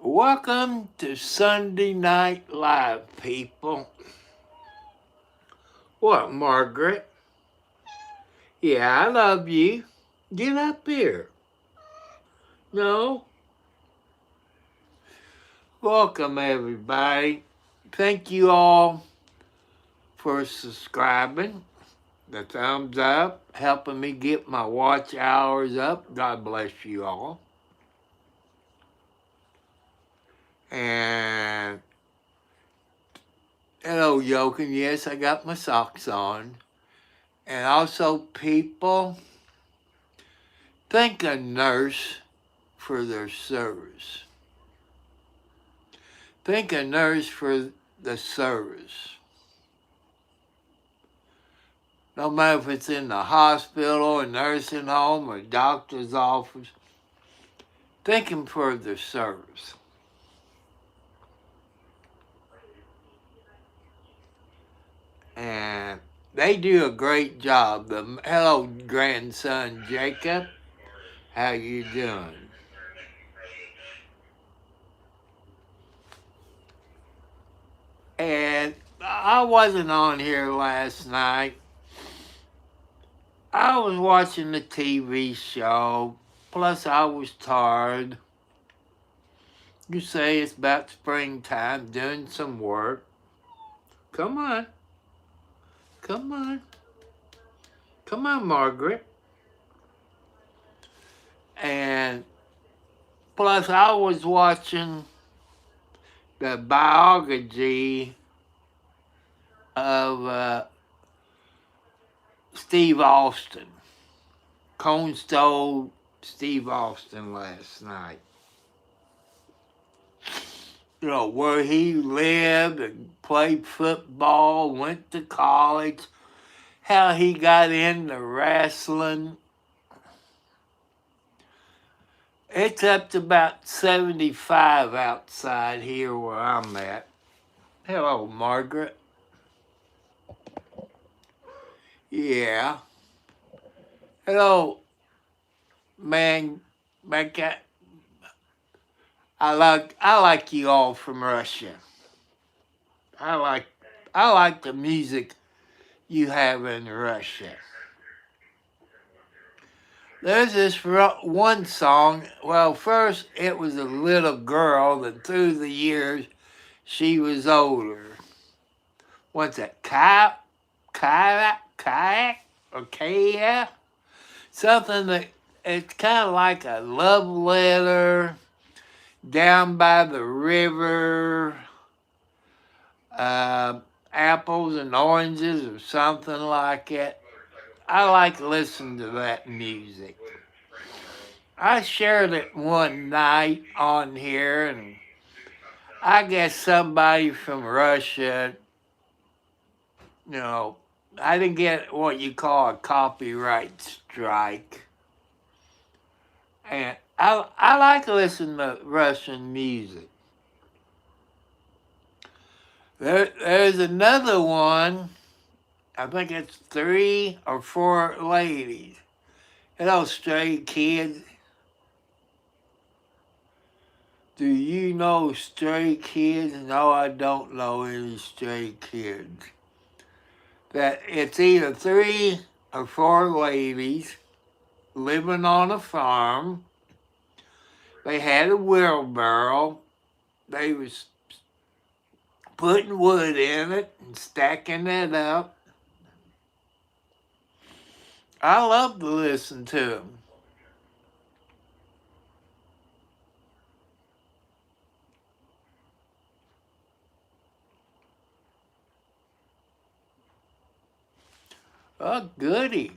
Welcome to Sunday Night Live, people. What, Margaret? Yeah, I love you. Get up here. No? Welcome, everybody. Thank you all for subscribing. The thumbs up, helping me get my watch hours up. God bless you all. And hello, Jochen. Yes, I got my socks on. And also, people, thank a nurse for their service. Thank a nurse for the service. No matter if it's in the hospital, a nursing home, or doctor's office, thank them for their service. And they do a great job. Hello, grandson Jacob. How you doing? And I wasn't on here last night. I was watching the TV show. Plus, I was tired. You say it's about springtime, doing some work. Come on. Come on. Come on, Margaret. And plus, I was watching the biography of Steve Austin. Cone stole Steve Austin last night. You know, where he lived and played football, went to college, how he got into wrestling. It's up to about 75 outside here where I'm at. Hello, Margaret. Yeah. Hello, man. I like you all from Russia. I like the music you have in Russia. There's this one song. Well, first it was a little girl that through the years she was older. What's that? Kayak or Kaya? Something that it's kind of like a love letter down by the river, apples and oranges or something like it. I like listening to that music. I shared it one night on here, and I guess somebody from Russia, I didn't get what you call a copyright strike. And I like listening to Russian music. There's another one. I think it's 3 or 4 ladies. Hello, Stray Kids. Do you know Stray Kids? No, I don't know any Stray Kids. That it's either 3 or 4 ladies living on a farm. They had a wheelbarrow. They was putting wood in it and stacking it up. I love to listen to them. Oh, goody.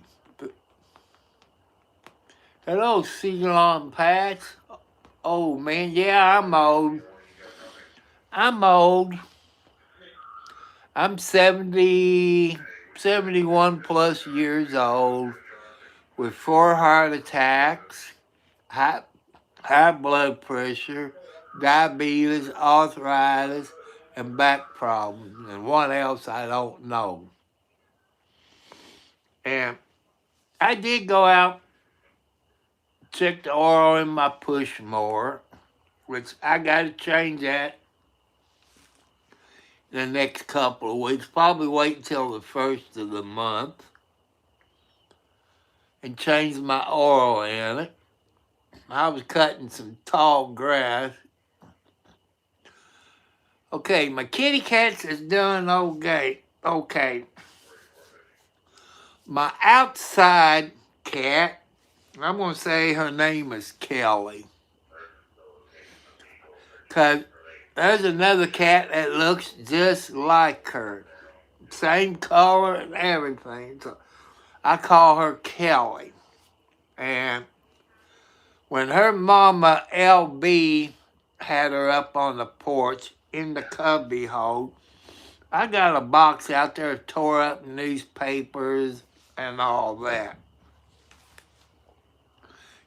Hello, Ceylon Patch. Oh, man, yeah, I'm old. I'm 71 plus years old with 4 heart attacks, high blood pressure, diabetes, arthritis, and back problems, and what else I don't know. And I did go out, check the oil in my push mower, which I got to change that in the next couple of weeks. Probably wait until the first of the month and change my oil in it. I was cutting some tall grass. Okay, my kitty cats is doing okay. Okay. My outside cat, I'm going to say her name is Kelly. Because there's another cat that looks just like her. Same color and everything. So I call her Kelly. And when her mama, LB, had her up on the porch in the cubby hole, I got a box out there, tore up newspapers and all that.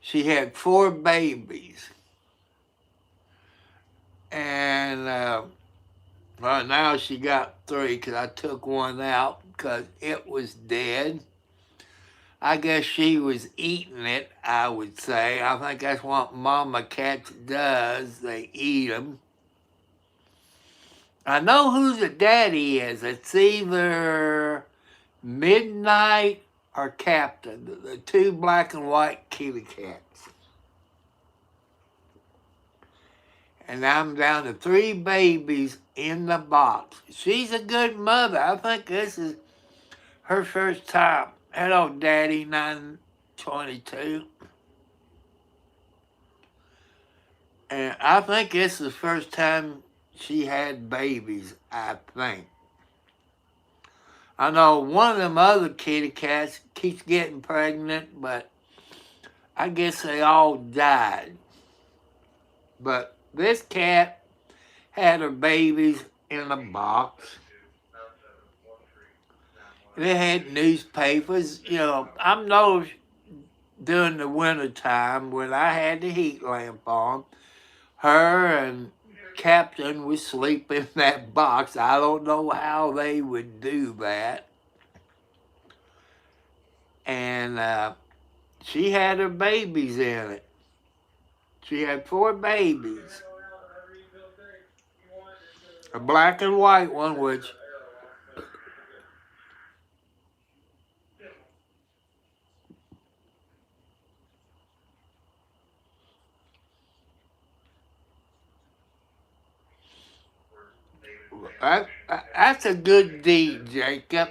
She had 4 babies. And well, now she got 3 because I took one out because it was dead. I guess she was eating it, I would say. I think that's what mama cat does. They eat them. I know who the daddy is. It's either Midnight or Captain, the 2 black and white kitty cats. And I'm down to 3 babies in the box. She's a good mother. I think this is her first time. Hello, Daddy, 922. And I think this is the first time she had babies, I think. I know one of them other kitty cats keeps getting pregnant, but I guess they all died. But this cat had her babies in a box. They had newspapers. You know, I know during the winter time when I had the heat lamp on, her and Captain was sleeping in that box. I don't know how they would do that. And she had her babies in it. She had 4 babies. A black and white one, which that's a good deed, Jacob.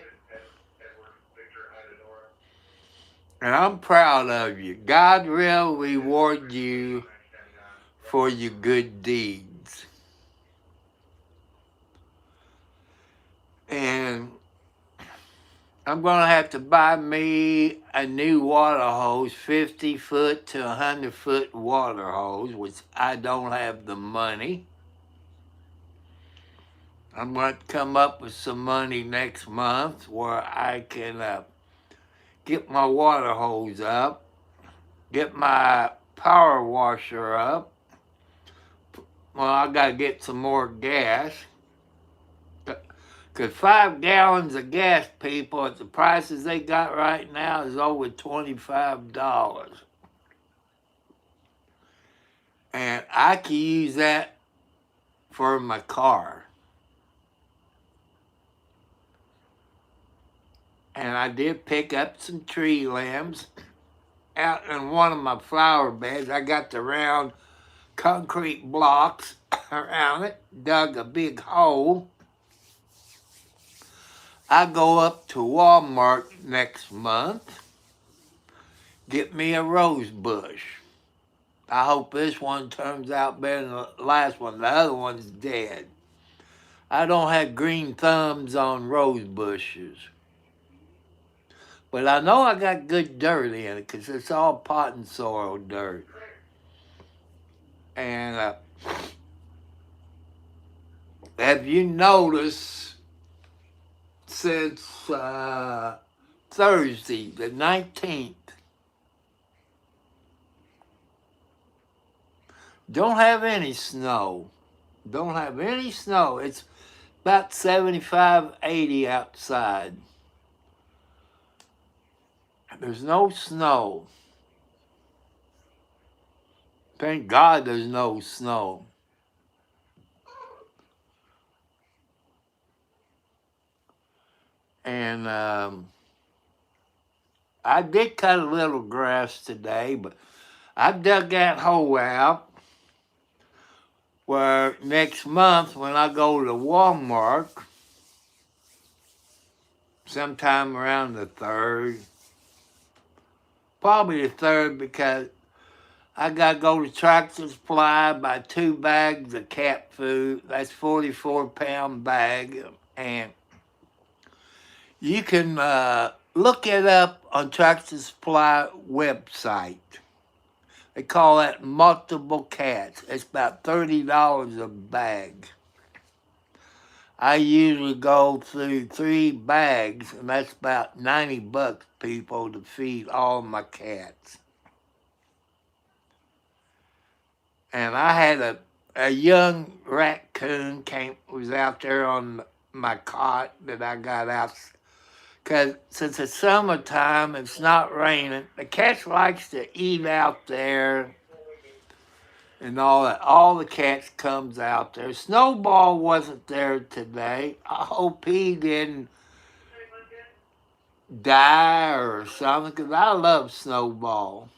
And I'm proud of you. God will reward you for your good deeds. And I'm going to have to buy me a new water hose, 50-foot to 100-foot water hose, which I don't have the money. I'm going to come up with some money next month where I can get my water hose up, get my power washer up. Well, I got to get some more gas. Because 5 gallons of gas, people, at the prices they got right now is over $25. And I can use that for my car. And I did pick up some tree limbs out in one of my flower beds. I got the round concrete blocks around it, dug a big hole. I go up to Walmart next month, get me a rose bush. I hope this one turns out better than the last one. The other one's dead. I don't have green thumbs on rose bushes. But I know I got good dirt in it because it's all pot and soil dirt. And have you noticed since Thursday, the 19th, don't have any snow. Don't have any snow. It's about 75, 80 outside. There's no snow. Thank God there's no snow. And I did cut a little grass today, but I dug that hole out where next month when I go to Walmart, sometime around the 3rd, probably the 3rd because I got to go to Tractor Supply, buy 2 bags of cat food. That's 44-pound bag. And you can look it up on Tractor Supply website. They call that multiple cats. It's about $30 a bag. I usually go through 3 bags, and that's about $90, people, to feed all my cats. And I had a young raccoon was out there on my cot that I got out. Because since it's summertime, it's not raining. The cat likes to eat out there and all that. All the cats comes out there. Snowball wasn't there today. I hope he didn't die or something, because I love Snowball.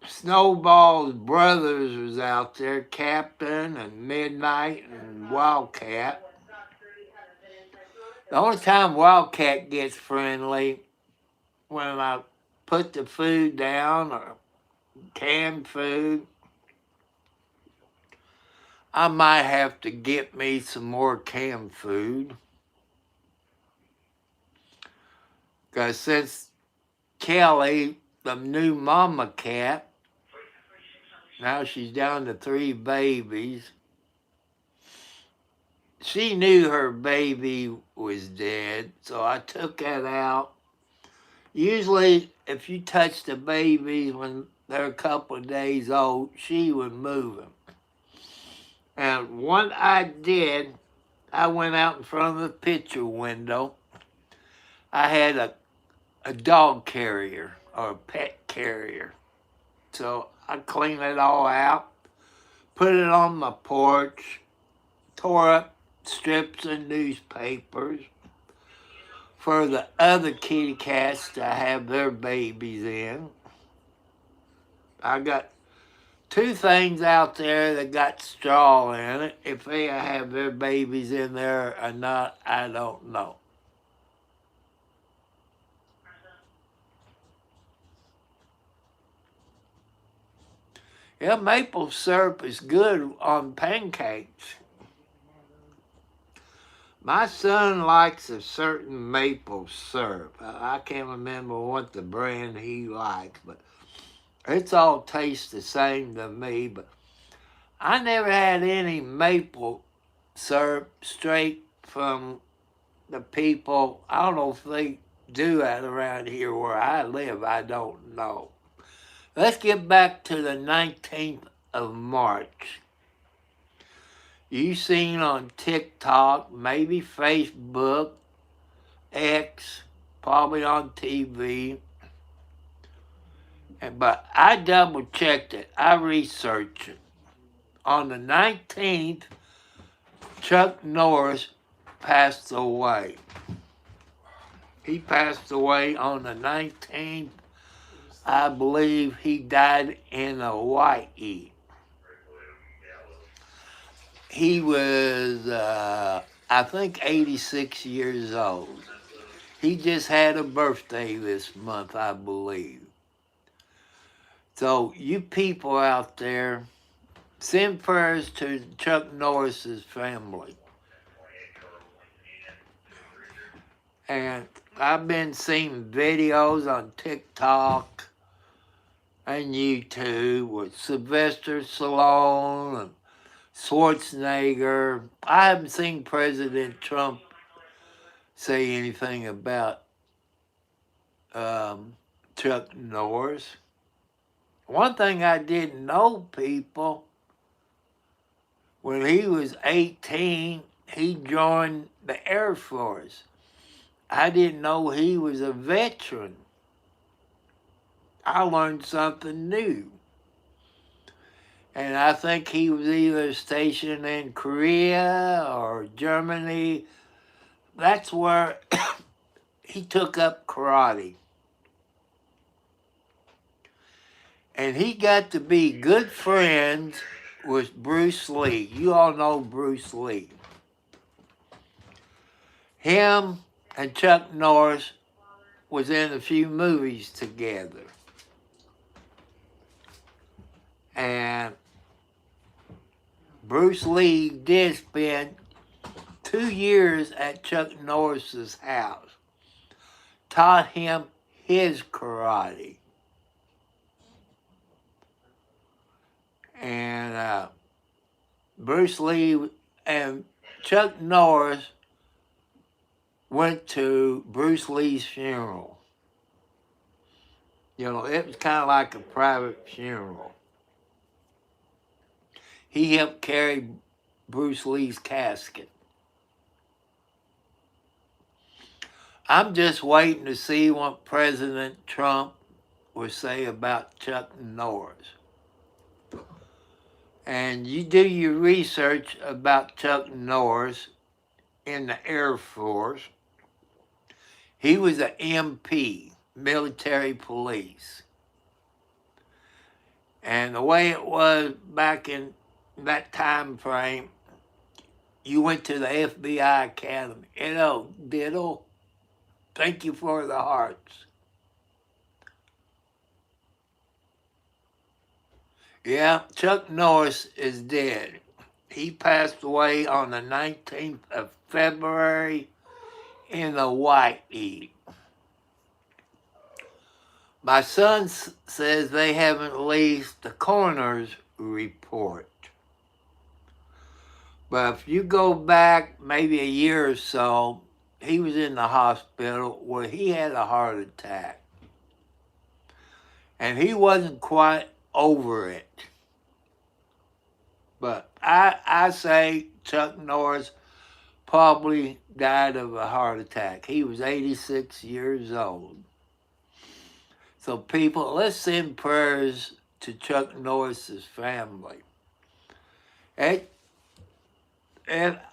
Snowball's brothers was out there, Captain and Midnight and Wildcat. The only time Wildcat gets friendly when I put the food down or canned food. I might have to get me some more canned food. Because since Kelly, the new mama cat, now she's down to 3 babies. She knew her baby was dead, so I took that out. Usually, if you touch the babies when they're a couple of days old, she would move them. And what I did, I went out in front of the picture window. I had a dog carrier or a pet carrier. So I cleaned it all out, put it on my porch, tore up strips of newspapers for the other kitty cats to have their babies in. I got 2 things out there that got straw in it. If they have their babies in there or not, I don't know. Yeah, maple syrup is good on pancakes. My son likes a certain maple syrup. I can't remember what the brand he likes, but it's all tastes the same to me. But I never had any maple syrup straight from the people. I don't know if they do that around here where I live. I don't know. Let's get back to the 19th of March. You seen on TikTok, maybe Facebook, X, probably on TV. But I double checked it. I researched it. On the 19th, Chuck Norris passed away. He passed away on the 19th. I believe he died in Hawaii. He was, I think, 86 years old. He just had a birthday this month, I believe. So you people out there, send prayers to Chuck Norris's family. And I've been seeing videos on TikTok and YouTube with Sylvester Stallone and Schwarzenegger. I haven't seen President Trump say anything about Chuck Norris. One thing I didn't know, people, when he was 18, he joined the Air Force. I didn't know he was a veteran. I learned something new. And I think he was either stationed in Korea or Germany. That's where he took up karate. And he got to be good friends with Bruce Lee. You all know Bruce Lee. Him and Chuck Norris was in a few movies together. And Bruce Lee did spend 2 years at Chuck Norris's house. Taught him his karate. And Bruce Lee and Chuck Norris went to Bruce Lee's funeral. You know, it was kind of like a private funeral. He helped carry Bruce Lee's casket. I'm just waiting to see what President Trump will say about Chuck Norris. And you do your research about Chuck Norris in the Air Force. He was an MP, military police. And the way it was back in that time frame, you went to the FBI Academy. Hello, Diddle. Thank you for the hearts. Yeah, Chuck Norris is dead. He passed away on the 19th of February in the Whitey. My son says they haven't released the coroner's report. But if you go back maybe a year or so, he was in the hospital where he had a heart attack. And he wasn't quite over it. But I say Chuck Norris probably died of a heart attack. He was 86 years old. So people, let's send prayers to Chuck Norris's family. It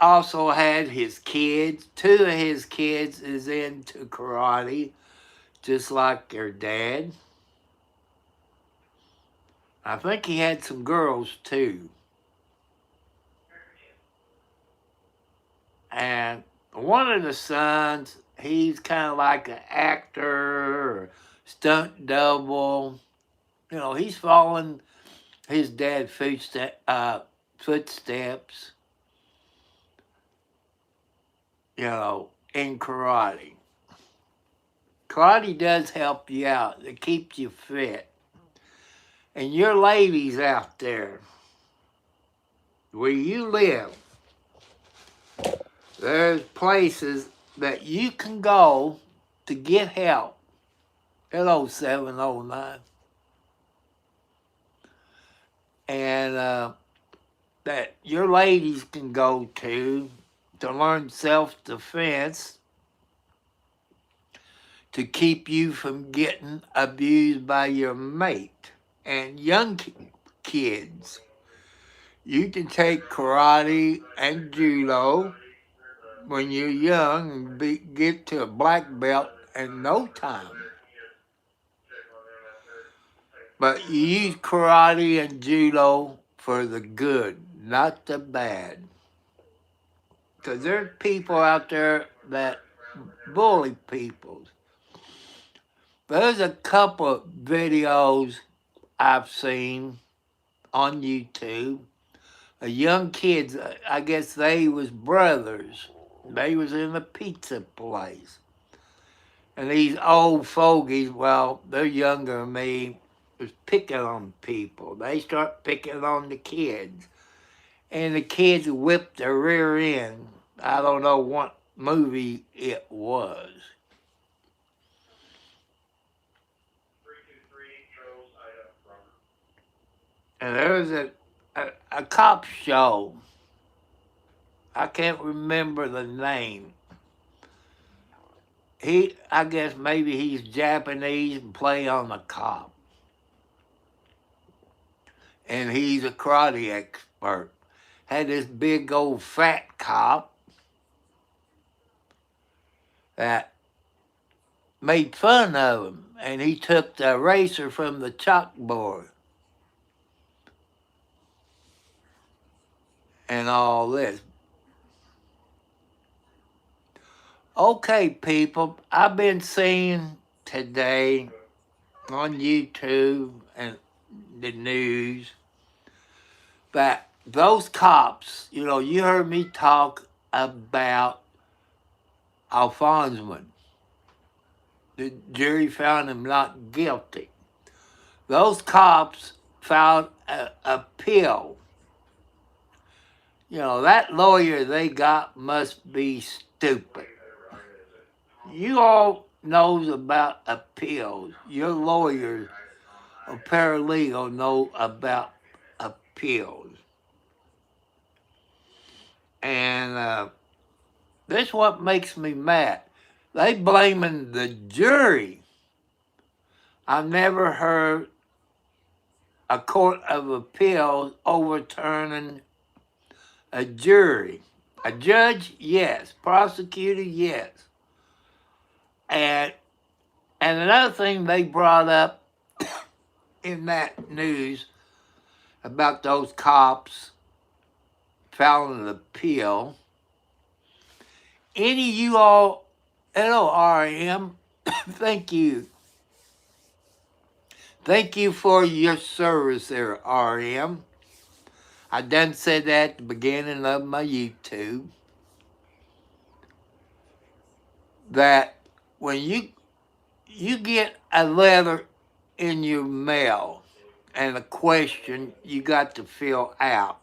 also had his kids. 2 of his kids is into karate, just like their dad. I think he had some girls too. And one of the sons, he's kind of like an actor or stunt double. You know, he's following his dad's footsteps, you know, in karate. Karate does help you out. It keeps you fit. And your ladies out there, where you live, there's places that you can go to get help. Hello, 709. And that your ladies can go to learn self-defense, to keep you from getting abused by your mate. And young kids, you can take karate and judo when you're young and get to a black belt in no time. But you use karate and judo for the good, not the bad. Because there's people out there that bully people. There's a couple of videos I've seen on YouTube of young kids. I guess they was brothers. They was in a pizza place. And these old fogies, well, they're younger than me, was picking on people. They start picking on the kids. And the kids whipped their rear end. I don't know what movie it was. And there was a cop show. I can't remember the name. I guess maybe he's Japanese and play on the cop. and he's a karate expert. Had this big old fat cop that made fun of him, and he took the eraser from the chalkboard and all this. Okay, people, I've been seeing today on YouTube and the news that those cops, you heard me talk about Alfonso. The jury found him not guilty. Those cops filed an appeal. That lawyer they got must be stupid. You all knows about appeals. Your lawyers or paralegal know about appeals. And this is what makes me mad. They blaming the jury. I've never heard a court of appeals overturning a jury. A judge, yes. Prosecutor, yes. And another thing they brought up in that news about those cops filing an appeal. Any of you all, hello RM, thank you. Thank you for your service there, RM. I done said that at the beginning of my YouTube. That when you get a letter in your mail and a question you got to fill out,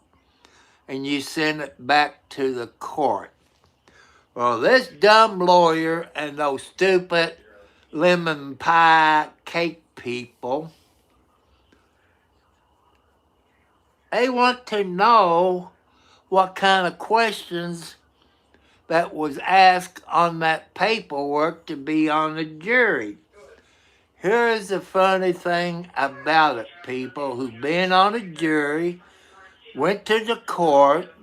and you send it back to the court. Well, this dumb lawyer and those stupid lemon pie cake people, they want to know what kind of questions that was asked on that paperwork to be on the jury. Here's the funny thing about it, people who've been on a jury, went to the court,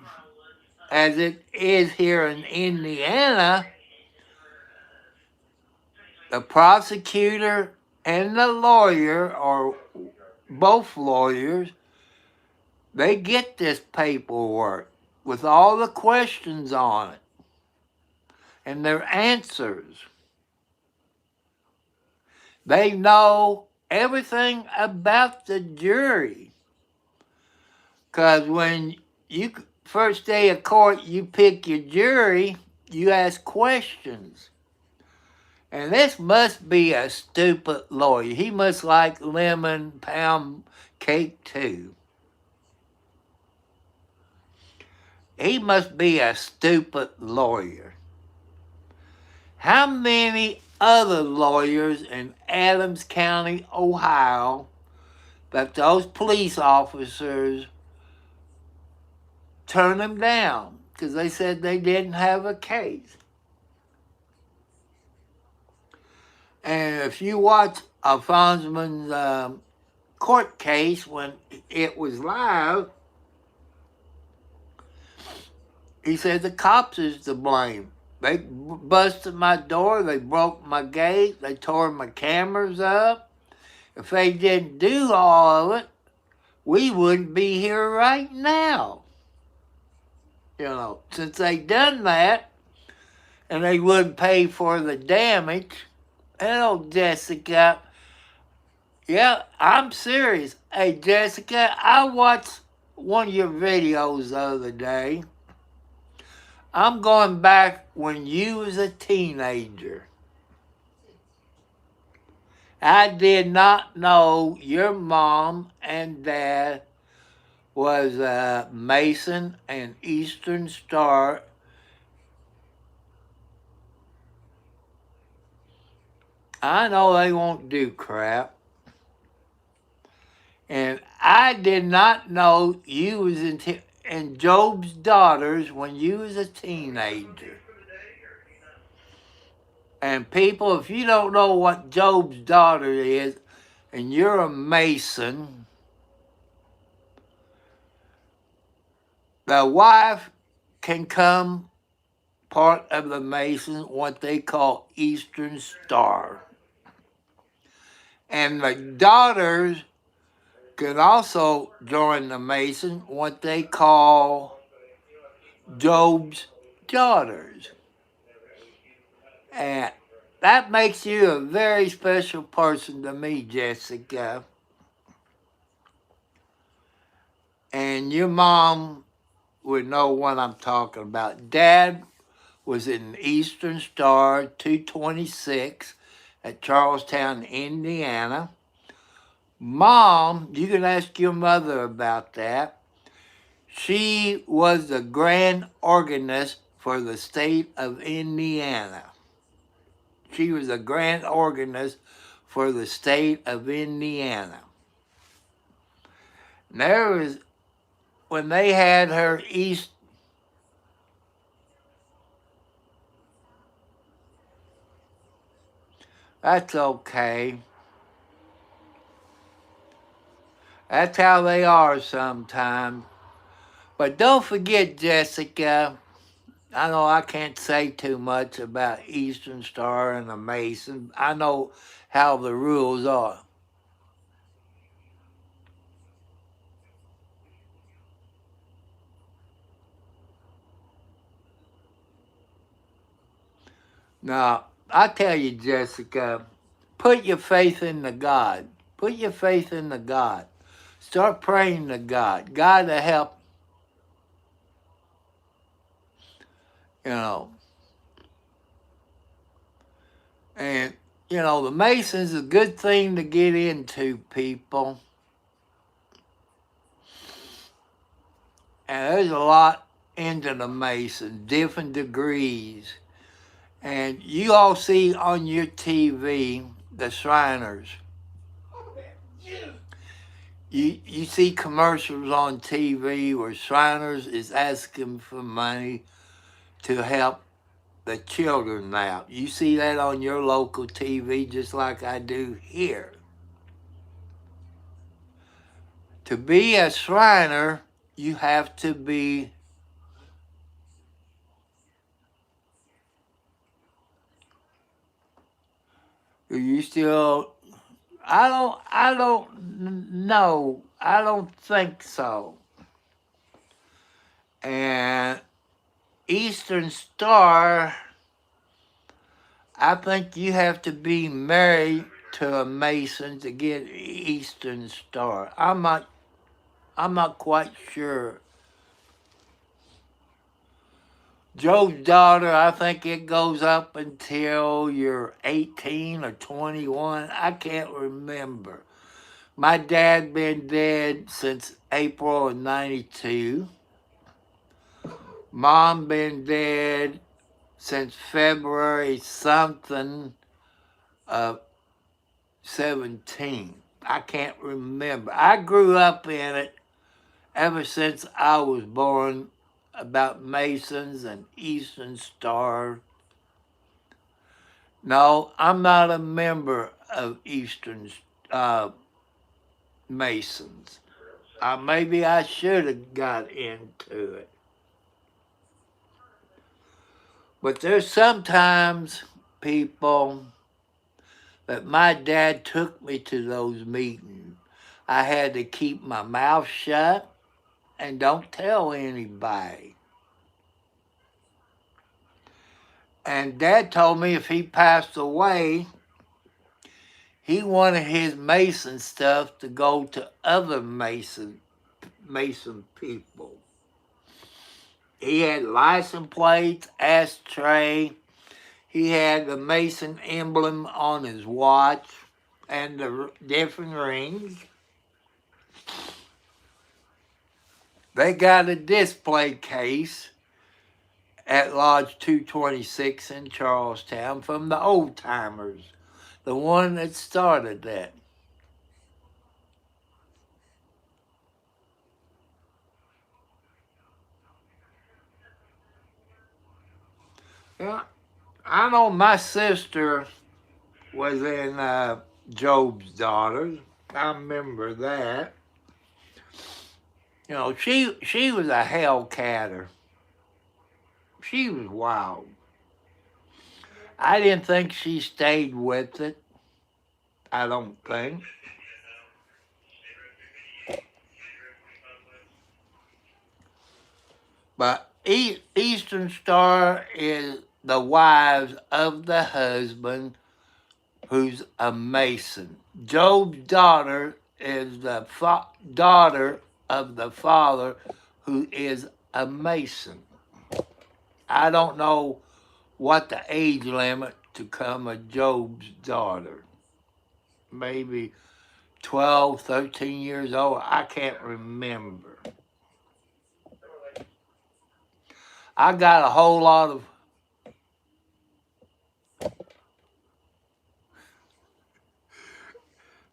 as it is here in Indiana. The prosecutor and the lawyer, or both lawyers, they get this paperwork with all the questions on it and their answers. They know everything about the jury. Because when you first day of court, you pick your jury, you ask questions. And this must be a stupid lawyer. He must like lemon pound cake too. He must be a stupid lawyer. How many other lawyers in Adams County, Ohio, that those police officers turned them down because they said they didn't have a case? And if you watch Alfonso's court case when it was live, he said the cops is to blame. They busted my door, they broke my gate, they tore my cameras up. If they didn't do all of it, we wouldn't be here right now. Since they done that, and they wouldn't pay for the damage. Hello, Jessica. Yeah, I'm serious. Hey, Jessica, I watched one of your videos the other day. I'm going back when you was a teenager. I did not know your mom and dad was Mason and Eastern Star. I know they won't do crap. And I did not know you was in Job's Daughters when you was a teenager. And people, if you don't know what Job's Daughter is, and you're a Mason, The wife can come part of the Mason, what they call Eastern Star. And the daughters can also join the Mason, what they call Job's daughters. And that makes you a very special person to me, Jessica. And your mom would know what I'm talking about. Dad was in Eastern Star 226 at Charlestown, Indiana. Mom, you can ask your mother about that. She was the grand organist for the state of Indiana. She was a grand organist for the state of Indiana. And there was, when they had her East, that's okay. That's how they are sometimes. But don't forget, Jessica, I know I can't say too much about Eastern Star and the Mason. I know how the rules are. Now, I tell you, Jessica, put your faith in the God. Put your faith in the God. Start praying to God. God to help, you know. And, you know, the Mason's a good thing to get into, people. And there's a lot into the Mason, different degrees. And you all see on your TV the Shriners. You see commercials on TV where Shriners is asking for money to help the children out. You see that on your local TV just like I do here. To be a Shriner, you have to be you still I don't know. I don't think so. And Eastern Star, I think you have to be married to a Mason to get Eastern Star. I'm not quite sure. Joe's daughter, I think it goes up until you're 18 or 21. I can't remember. My dad been dead since April of 92. Mom been dead since February something of 17. I can't remember. I grew up in it ever since I was born about Masons and Eastern Star. No, I'm not a member of Eastern Masons. Maybe I should have got into it. But there's sometimes people that my dad took me to those meetings. I had to keep my mouth shut and don't tell anybody. And Dad told me if he passed away, he wanted his Mason stuff to go to other Mason people. He had license plates, ashtray. He had the Mason emblem on his watch and the different rings. They got a display case at Lodge 226 in Charlestown from the old timers, the one that started that. Yeah, I know my sister was in Job's Daughters. I remember that. You know, she was a hellcatter. She was wild. I didn't think she stayed with it. I don't think. But Eastern Star is the wives of the husband who's a Mason. Job's daughter is the daughter of the father who is a Mason. I don't know what the age limit to come a Job's daughter. Maybe 12, 13 years old. I can't remember. I got a whole lot of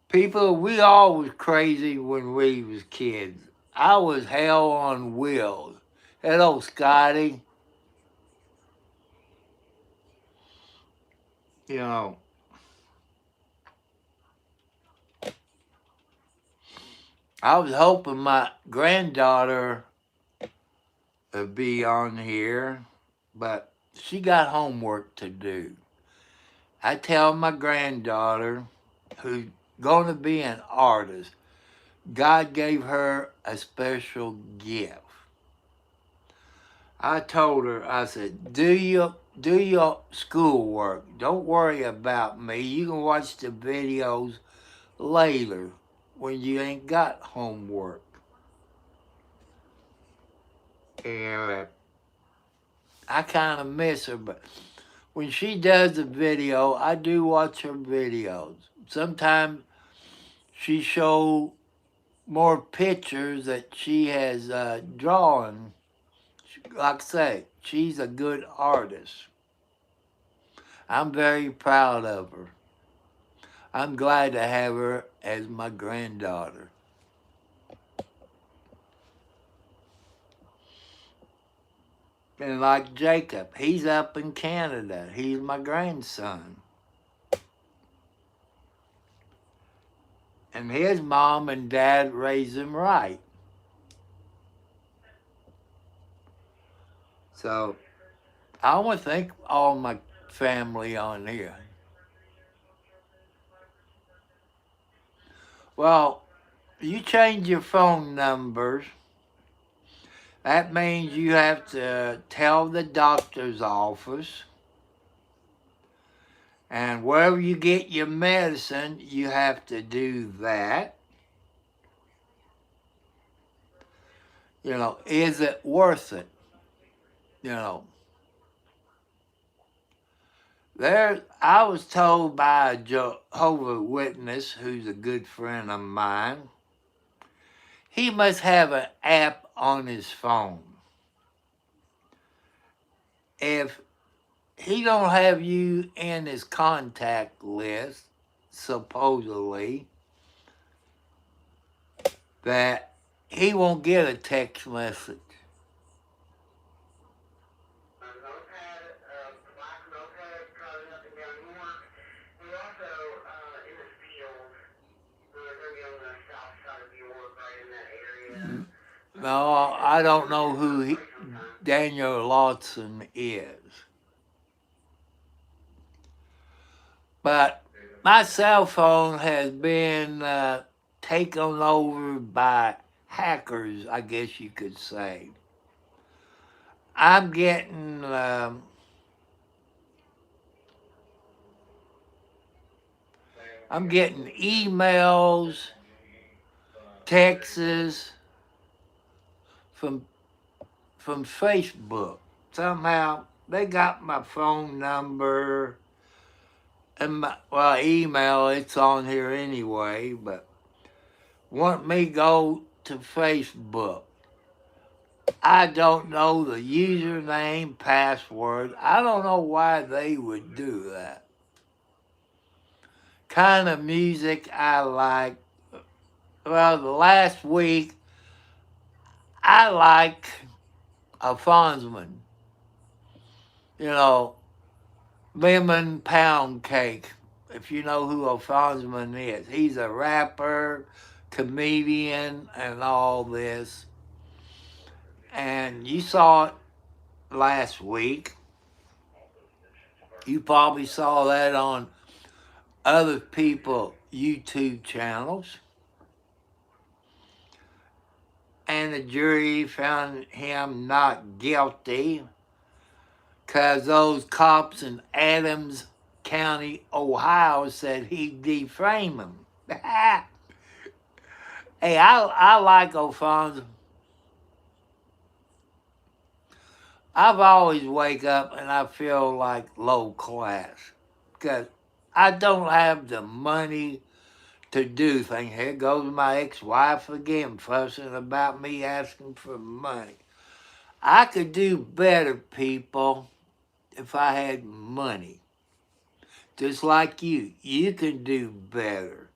people. We all was crazy when we was kids. I was hell on wheels. Hello, Scotty. You know, I was hoping my granddaughter would be on here, but she got homework to do. I tell my granddaughter, who's going to be an artist, God gave her a special gift. I told her, I said, do your schoolwork. Don't worry about me. You can watch the videos later when you ain't got homework. And I kind of miss her, but when she does a video, I do watch her videos. Sometimes she show more pictures that she has drawn. Like I say, she's a good artist. I'm very proud of her. I'm glad to have her as my granddaughter. And like Jacob, he's up in Canada. He's my grandson. And his mom and dad raised him right. So I want to thank all my family on here. Well, you change your phone numbers. That means you have to tell the doctor's office. And wherever you get your medicine, you have to do that. You know, is it worth it? You know, I was told by a Jehovah's Witness, who's a good friend of mine, he must have an app on his phone. If he don't have you in his contact list, supposedly, that he won't get a text message. No, I don't know who Daniel Lawson is. But my cell phone has been taken over by hackers, I guess you could say. I'm getting emails, texts from Facebook. Somehow they got my phone number and my email. It's on here anyway, but want me go to Facebook. I don't know the username, password. I don't know why they would do that. Kind of music I like. Well, the last week I like a Fonzman. You know, lemon pound cake. If you know who a Fonzman is, he's a rapper, comedian, and all this. And you saw it last week. You probably saw that on other people' YouTube channels. And the jury found him not guilty because those cops in Adams County, Ohio said he defamed him. Hey, I like Alfonso. I've always wake up and I feel like low class because I don't have the money to do things. Here goes my ex-wife again fussing about me asking for money. I could do better, people, if I had money. Just like you. You can do better.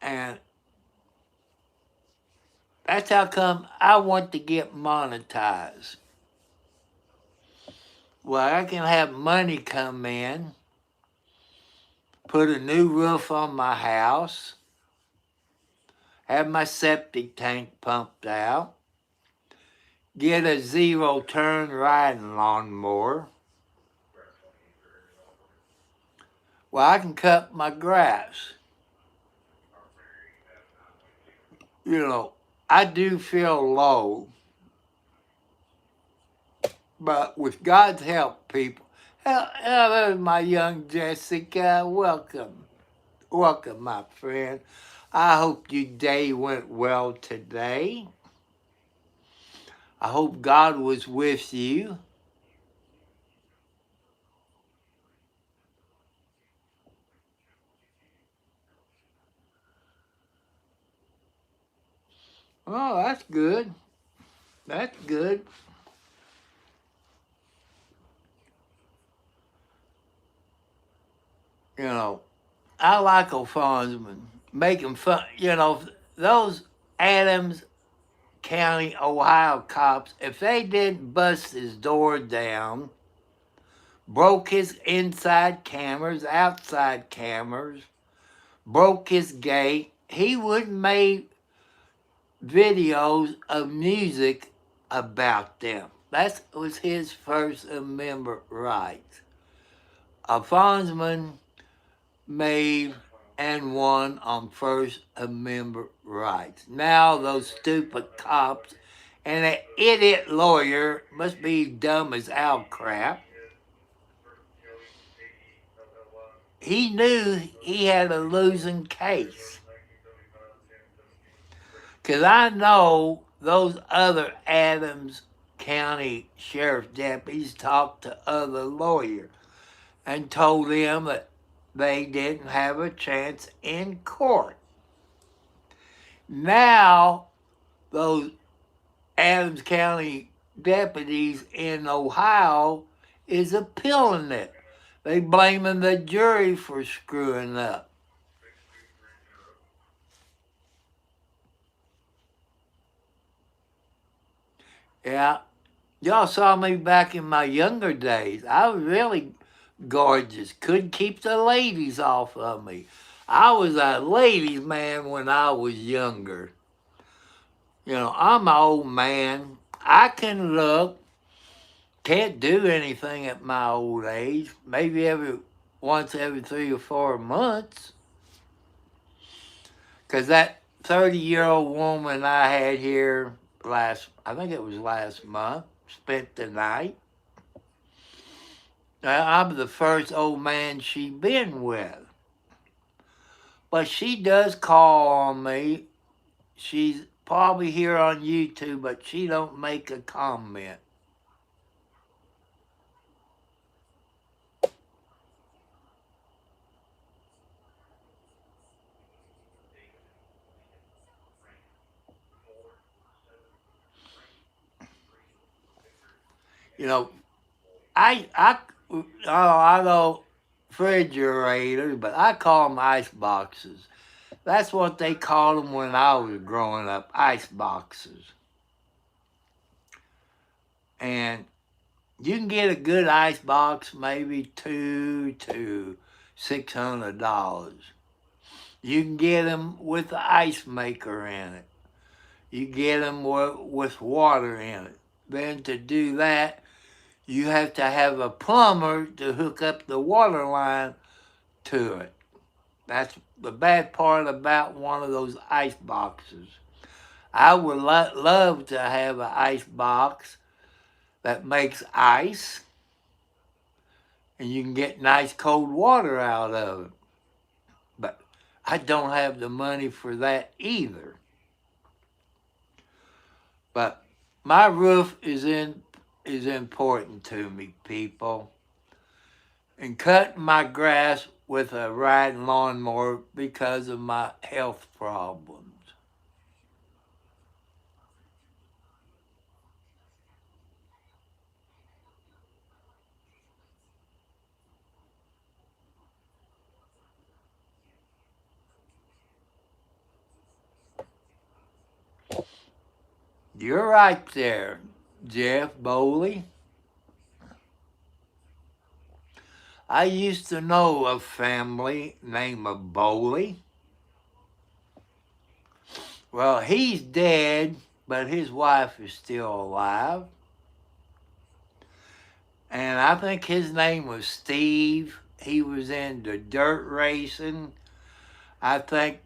And that's how come I want to get monetized. Well, I can have money come in, put a new roof on my house, have my septic tank pumped out, get a zero-turn riding lawnmower. Well, I can cut my grass. You know, I do feel low, but with God's help, people. Hello, my young Jessica. Welcome. Welcome, my friend. I hope your day went well today. I hope God was with you. Oh, that's good. That's good. You know, I like Alfonso making fun. You know, those Adams County, Ohio cops, if they didn't bust his door down, broke his inside cameras, outside cameras, broke his gate, he would have made videos of music about them. That was his First Amendment rights. Alfonso made and won on First Amendment rights. Now those stupid cops and an idiot lawyer must be dumb as owl crap. He knew he had a losing case. Because I know those other Adams County Sheriff deputies talked to other lawyers and told them that they didn't have a chance in court. Now, those Adams County deputies in Ohio is appealing it. They blaming the jury for screwing up. Yeah, y'all saw me back in my younger days. I was really gorgeous. Couldn't keep the ladies off of me. I was a ladies' man when I was younger. You know, I'm an old man. I can look. Can't do anything at my old age. Maybe once every 3 or 4 months. Because that 30-year-old woman I had here I think it was last month, spent the night. I'm the first old man she been with. But she does call on me. She's probably here on YouTube, but she don't make a comment. You know, I know refrigerators, but I call them ice boxes. That's what they called them when I was growing up, ice boxes. And you can get a good ice box, maybe $200 to $600. You can get them with the ice maker in it. You get them with water in it. Then to do that, you have to have a plumber to hook up the water line to it. That's the bad part about one of those ice boxes. I would love to have an ice box that makes ice and you can get nice cold water out of it. But I don't have the money for that either. But my roof is important to me, people. And cutting my grass with a riding lawnmower because of my health problems. You're right there, Jeff Bowley. I used to know a family named Bowley. Well, he's dead, but his wife is still alive. And I think his name was Steve. He was into dirt racing. I think,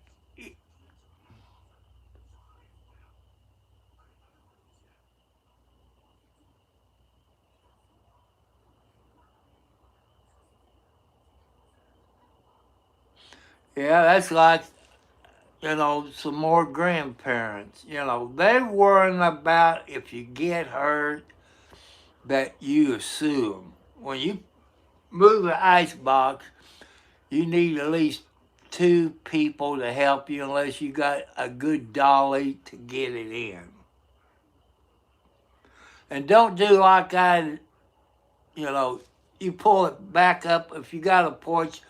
yeah, that's like, some more grandparents. They're worrying about if you get hurt that you sue them. When you move an ice box, you need at least two people to help you unless you got a good dolly to get it in. And don't do like you know, you pull it back up. If you got a porch,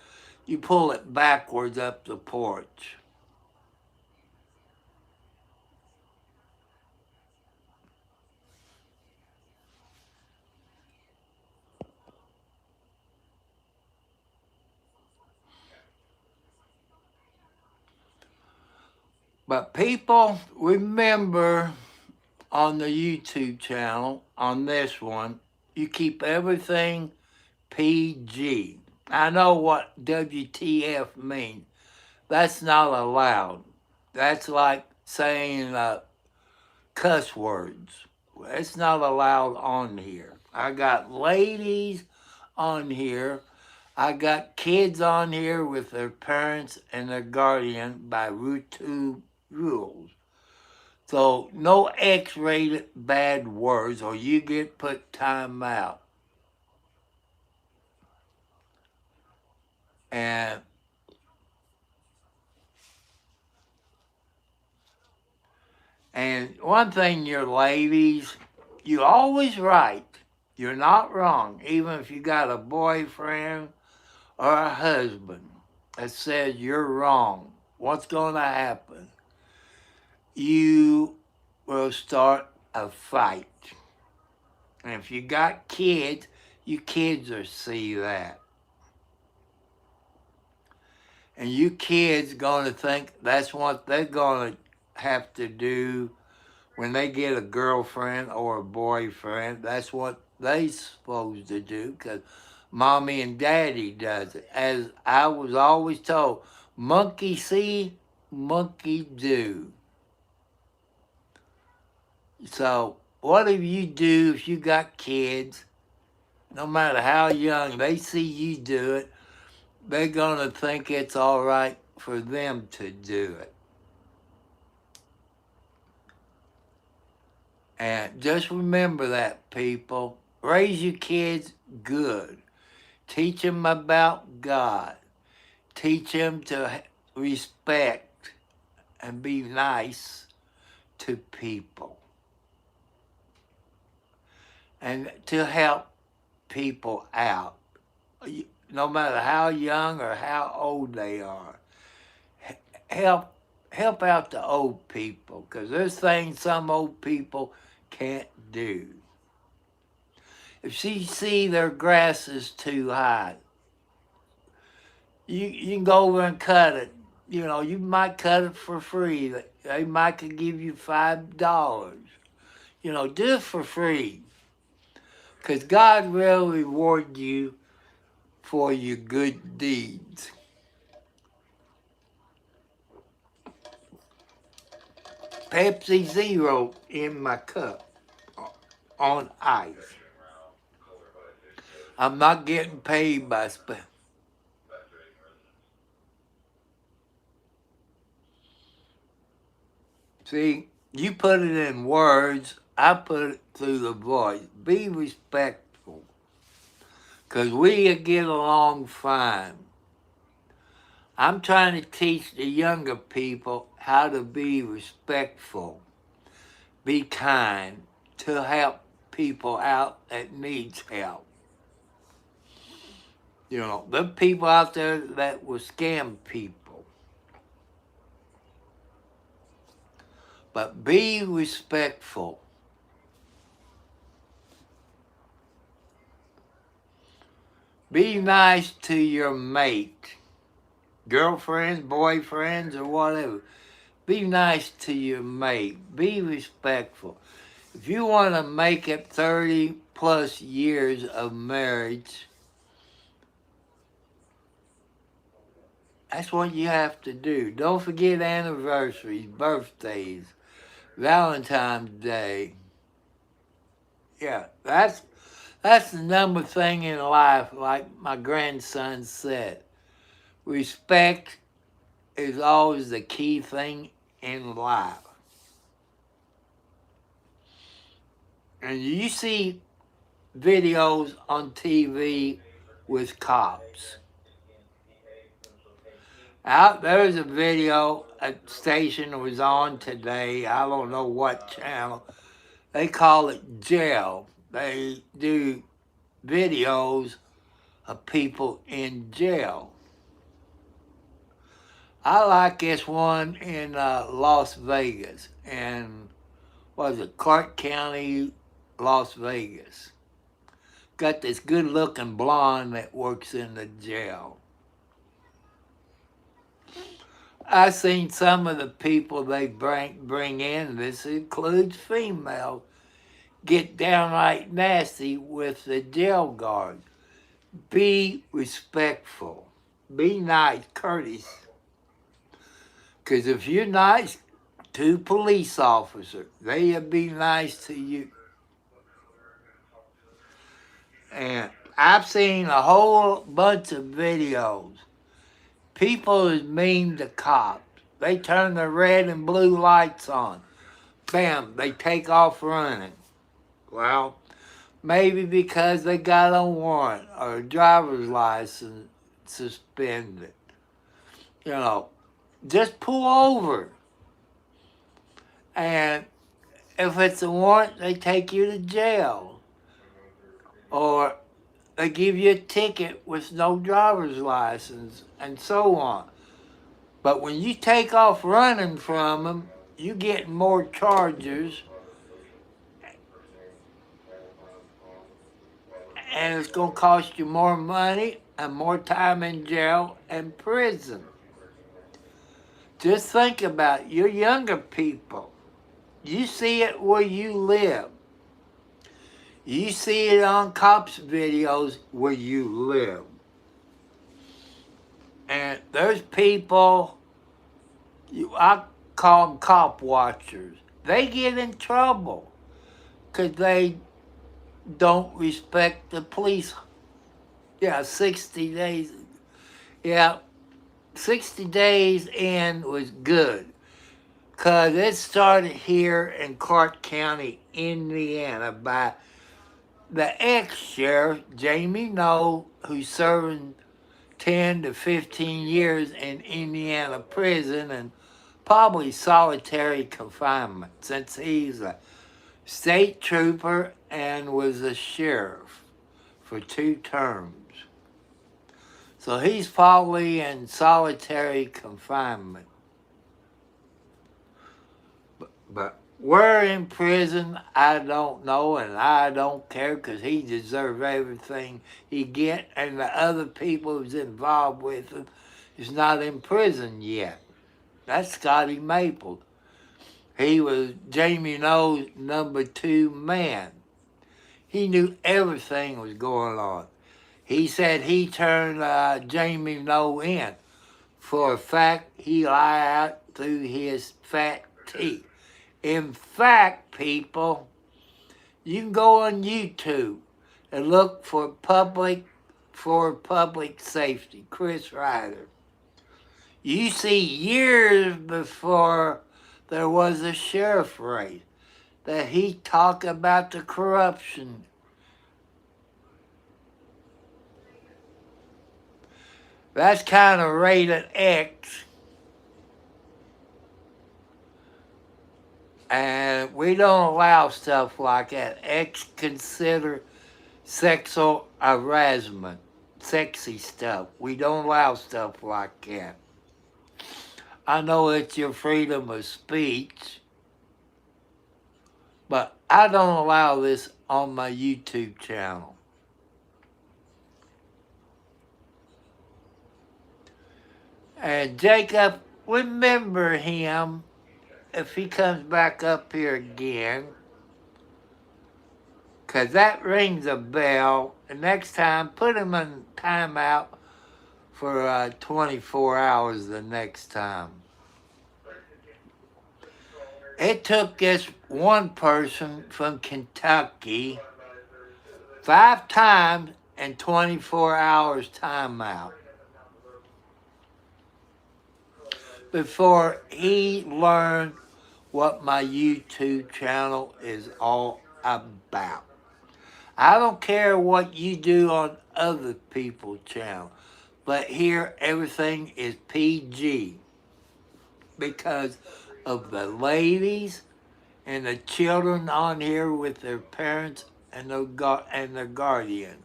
you pull it backwards up the porch. But people, remember on the YouTube channel, on this one, you keep everything PG. I know what WTF means. That's not allowed. That's like saying cuss words. It's not allowed on here. I got ladies on here. I got kids on here with their parents and their guardian by YouTube rules. So no X-rated bad words or you get put time out. And one thing, you ladies, you always right. You're not wrong, even if you got a boyfriend or a husband that says you're wrong. What's going to happen? You will start a fight. And if you got kids, you kids will see that. And you kids going to think that's what they're going to have to do when they get a girlfriend or a boyfriend. That's what they supposed to do because mommy and daddy does it. As I was always told, monkey see, monkey do. So what if you do if you got kids, no matter how young, they see you do it, they're going to think it's all right for them to do it. And just remember that, people. Raise your kids good. Teach them about God. Teach them to respect and be nice to people. And to help people out, no matter how young or how old they are. Help out the old people, because there's things some old people can't do. If she see their grass is too high, you can go over and cut it. You might cut it for free They might could give you $5. Do it for free. Because God will reward you for your good deeds. Pepsi Zero in my cup on ice. I'm not getting paid by See, you put it in words, I put it through the voice. Be respectful, because we get along fine. I'm trying to teach the younger people how to be respectful, be kind, to help people out that needs help. There are people out there that will scam people. But be respectful. Be nice to your mate, girlfriends, boyfriends, or whatever. Be nice to your mate. Be respectful. If you want to make it 30 plus years of marriage, that's what you have to do. Don't forget anniversaries, birthdays, Valentine's Day. Yeah, that's the number thing in life, like my grandson said. Respect is always the key thing in life. And you see videos on TV with cops. There's a video a station was on today. I don't know what channel. They call it jail. They do videos of people in jail. I like this one in Las Vegas, and was it Clark County, Las Vegas. Got this good-looking blonde that works in the jail. I've seen some of the people they bring in, this includes females, get downright nasty with the jail guard. Be respectful. Be nice, courteous. Because if you're nice to police officers, they'll be nice to you. And I've seen a whole bunch of videos. People is mean to cops. They turn the red and blue lights on. Bam, they take off running. Well, maybe because they got a warrant or a driver's license suspended. Just pull over. And if it's a warrant, they take you to jail. Or they give you a ticket with no driver's license, and so on. But when you take off running from them, you get more charges, and it's going to cost you more money and more time in jail and prison. Just think about it. You're younger people. You see it where you live. You see it on cops' videos where you live. And there's people, I call them cop watchers. They get in trouble because they don't respect the police. 60 days. 60 days in was good. Because it started here in Clark County, Indiana, by the ex-sheriff, Jamie Noe, who's serving 10 to 15 years in Indiana prison and probably solitary confinement, since he's a state trooper and was a sheriff for 2 terms. So he's probably in solitary confinement. But where in prison, I don't know, and I don't care, because he deserves everything he get, and the other people who's involved with him is not in prison yet. That's Scotty Maple. He was Jamie Noe's #2 man. He knew everything was going on. He said he turned Jamie Noe in. For a fact, he lied out through his fat teeth. In fact, people, you can go on YouTube and look for public safety, Chris Ryder. You see years before there was a sheriff race that he talked about the corruption. That's kind of rated X. And we don't allow stuff like that. X consider sexual harassment, sexy stuff. We don't allow stuff like that. I know it's your freedom of speech, but I don't allow this on my YouTube channel. And Jacob, remember him if he comes back up here again, because that rings a bell. And next time, put him in timeout for 24 hours the next time. It took this one person from Kentucky 5 times in 24 hours timeout before he learned what my YouTube channel is all about. I don't care what you do on other people's channel, but here everything is PG because of the ladies and the children on here with their parents and their guardian.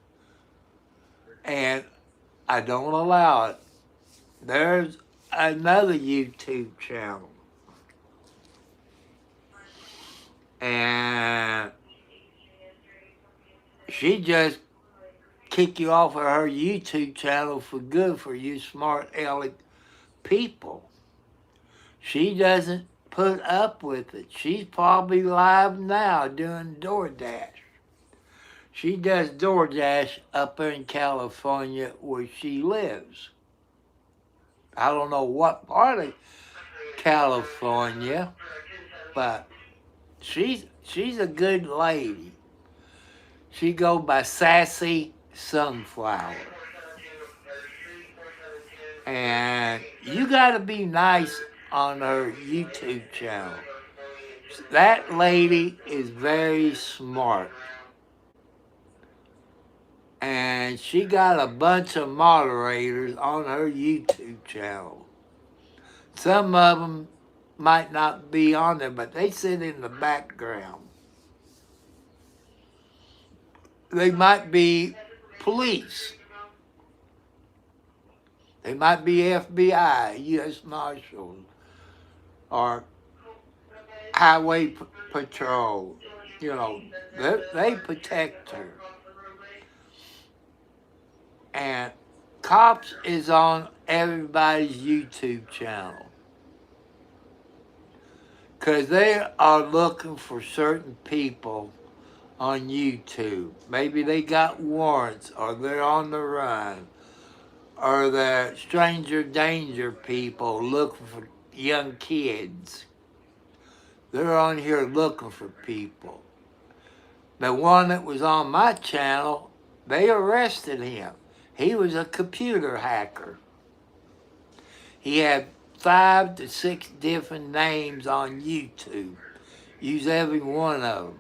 And I don't allow it. There's another YouTube channel. And she just kicked you off of her YouTube channel for good for you smart aleck people. She doesn't put up with it. She's probably live now doing DoorDash. She does DoorDash up there in California where she lives. I don't know what part of California, but she's a good lady. She goes by Sassy Sunflower. And you got to be nice on her YouTube channel. That lady is very smart. And she got a bunch of moderators on her YouTube channel. Some of them might not be on there, but they sit in the background. They might be police. They might be FBI, U.S. Marshals, or Highway Patrol. You know, they protect her. And cops is on everybody's YouTube channel. Because they are looking for certain people on YouTube. Maybe they got warrants, or they're on the run, or the stranger danger people looking for young kids. They're on here looking for people. The one that was on my channel, they arrested him. He was a computer hacker. He had 5 to 6 different names on YouTube. Use every one of them.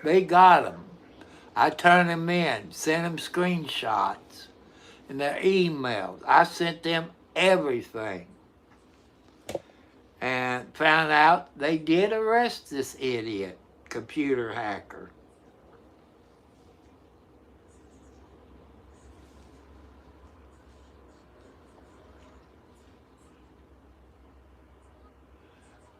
They got him. I turned them in, sent them screenshots and their emails. I sent them everything. And found out they did arrest this idiot, computer hacker.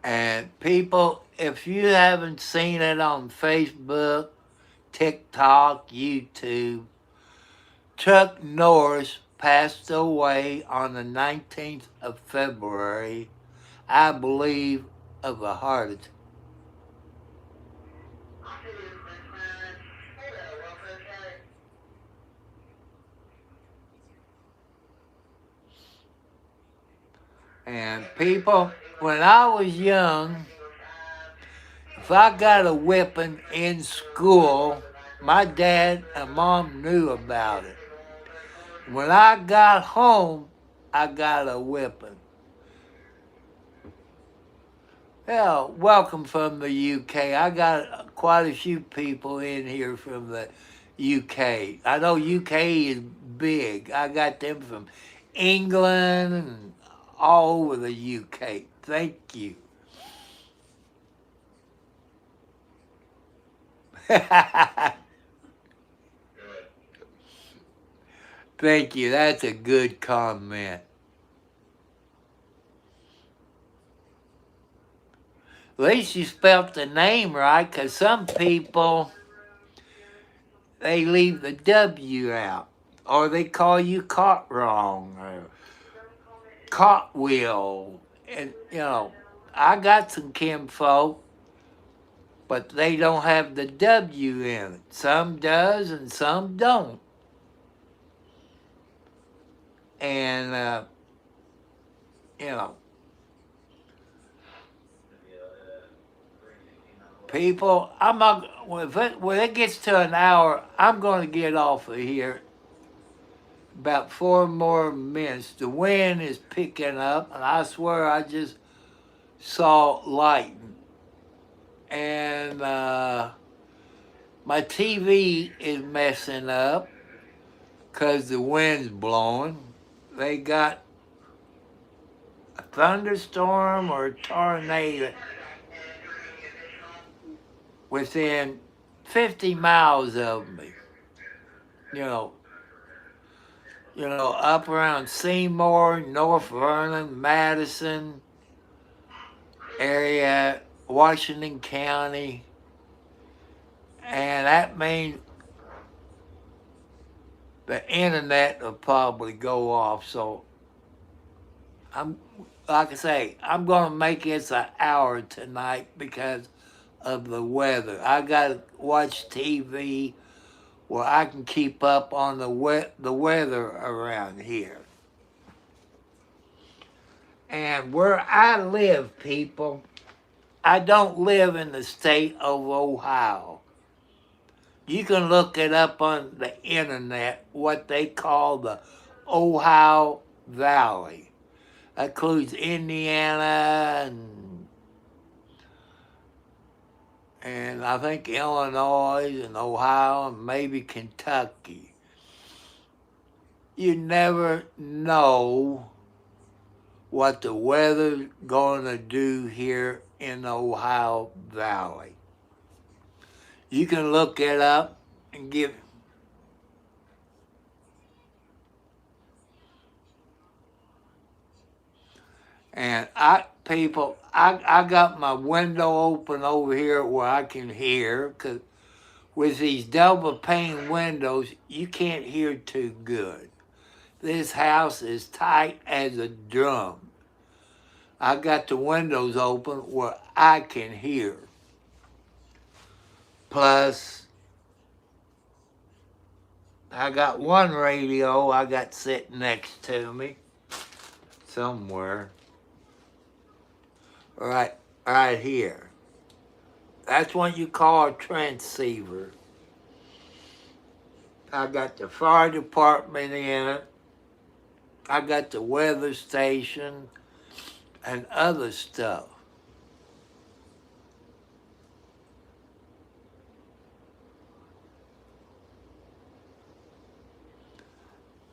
And people, if you haven't seen it on Facebook, TikTok, YouTube, Chuck Norris passed away on the 19th of February, I believe of a heart attack. And people, when I was young, if I got a whipping in school, my dad and mom knew about it. When I got home, I got a whipping. Yeah, welcome from the UK. I got quite a few people in here from the UK. I know UK is big. I got them from England and all over the UK. Thank you. Thank you. That's a good comment. At least you spelt the name right, because some people, they leave the W out. Or they call you Cartwright or Cartwheel. And, I got some kinfolk, but they don't have the W in it. Some does and some don't. And, you know, people, I'm not, when it gets to an hour, I'm going to get off of here. About 4 more minutes. The wind is picking up, and I swear I just saw lightning. And my TV is messing up because the wind's blowing. They got a thunderstorm or a tornado within 50 miles of me. Up around Seymour, North Vernon, Madison area, Washington County. And that means the internet will probably go off. So like I say, I'm going to make this an hour tonight because of the weather. I got to watch TV where I can keep up on the weather around here. And where I live, people, I don't live in the state of Ohio. You can look it up on the internet, what they call the Ohio Valley. That includes Indiana and I think Illinois and Ohio and maybe Kentucky. You never know what the weather's going to do here in the Ohio Valley. You can look it up and give. And I got my window open over here where I can hear, because with these double pane windows, you can't hear too good. This house is tight as a drum. I got the windows open where I can hear. Plus, I got one radio I got sitting next to me somewhere. Right here. That's what you call a transceiver. I got the fire department in it. I got the weather station and other stuff.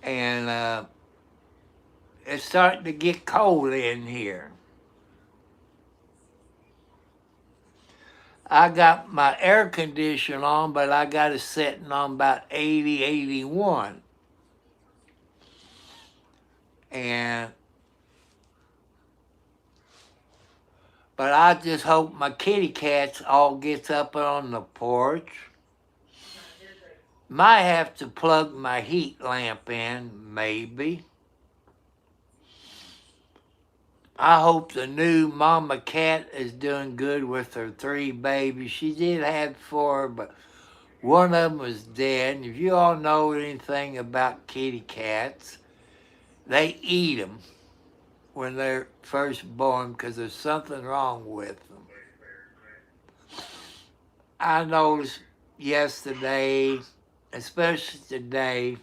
And it's starting to get cold in here. I got my air conditioner on, but I got it setting on about 80, 81. But I just hope my kitty cats all gets up on the porch. Might have to plug my heat lamp in, maybe. I hope the new mama cat is doing good with her 3 babies. She did have 4, but one of them was dead. And if you all know anything about kitty cats, they eat them when they're first born because there's something wrong with them. I noticed yesterday, especially today,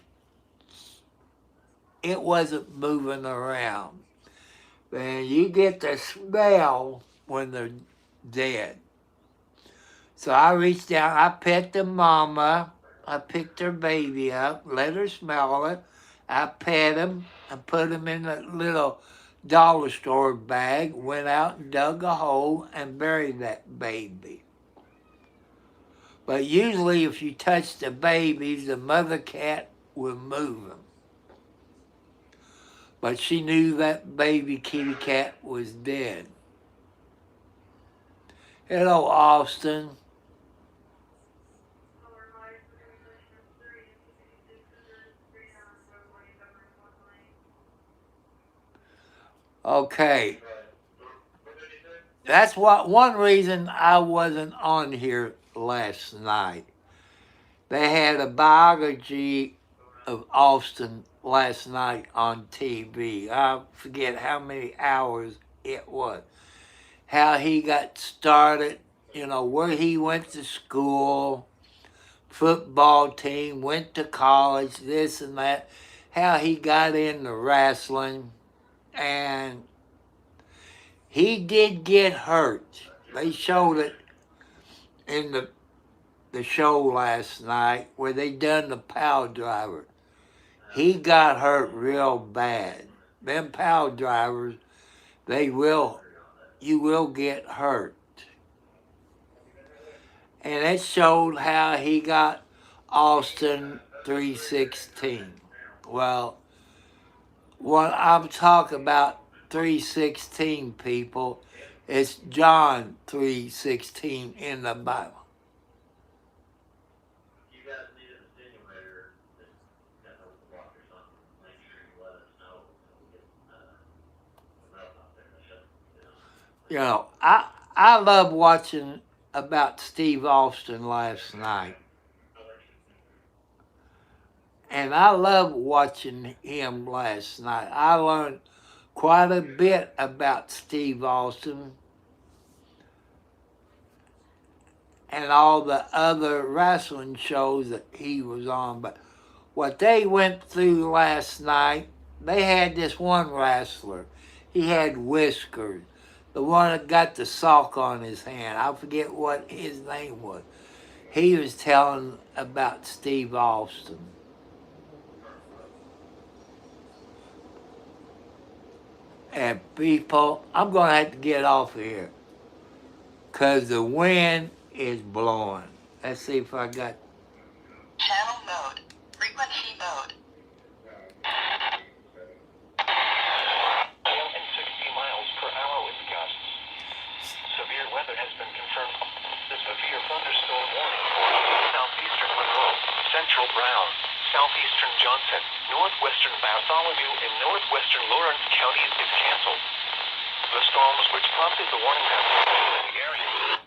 it wasn't moving around. And you get the smell when they're dead. So I reached down, I pet the mama, I picked her baby up, let her smell it. I pet him and put him in a little dollar store bag, went out and dug a hole and buried that baby. But usually if you touch the babies, the mother cat will move them. But she knew that baby kitty cat was dead. Hello, Austin. Okay. That's one reason I wasn't on here last night. They had a biography of Austin last night on TV. I forget how many hours it was. How he got started, where he went to school, football team, went to college, this and that. How he got into wrestling, and he did get hurt. They showed it in the show last night where they done the power driver. He got hurt real bad. Them power drivers, you will get hurt. And it showed how he got Austin 316. Well, what I'm talking about 316 people, it's John 316 in the Bible. I love watching about Steve Austin last night. And I love watching him last night. I learned quite a bit about Steve Austin and all the other wrestling shows that he was on. But what they went through last night, they had this one wrestler. He had whiskers. The one that got the sock on his hand. I forget what his name was. He was telling about Steve Austin. And people, I'm going to have to get off of here because the wind is blowing. Let's see if I got... Channel mode. Frequency mode. 60 miles per hour with gusts. Severe weather has been confirmed. The severe thunderstorm warning for southeastern Monroe, central Brown, southeastern Johnson, northwestern Bartholomew, and northwestern Lawrence counties is canceled. The storms which prompted the warning have been in the area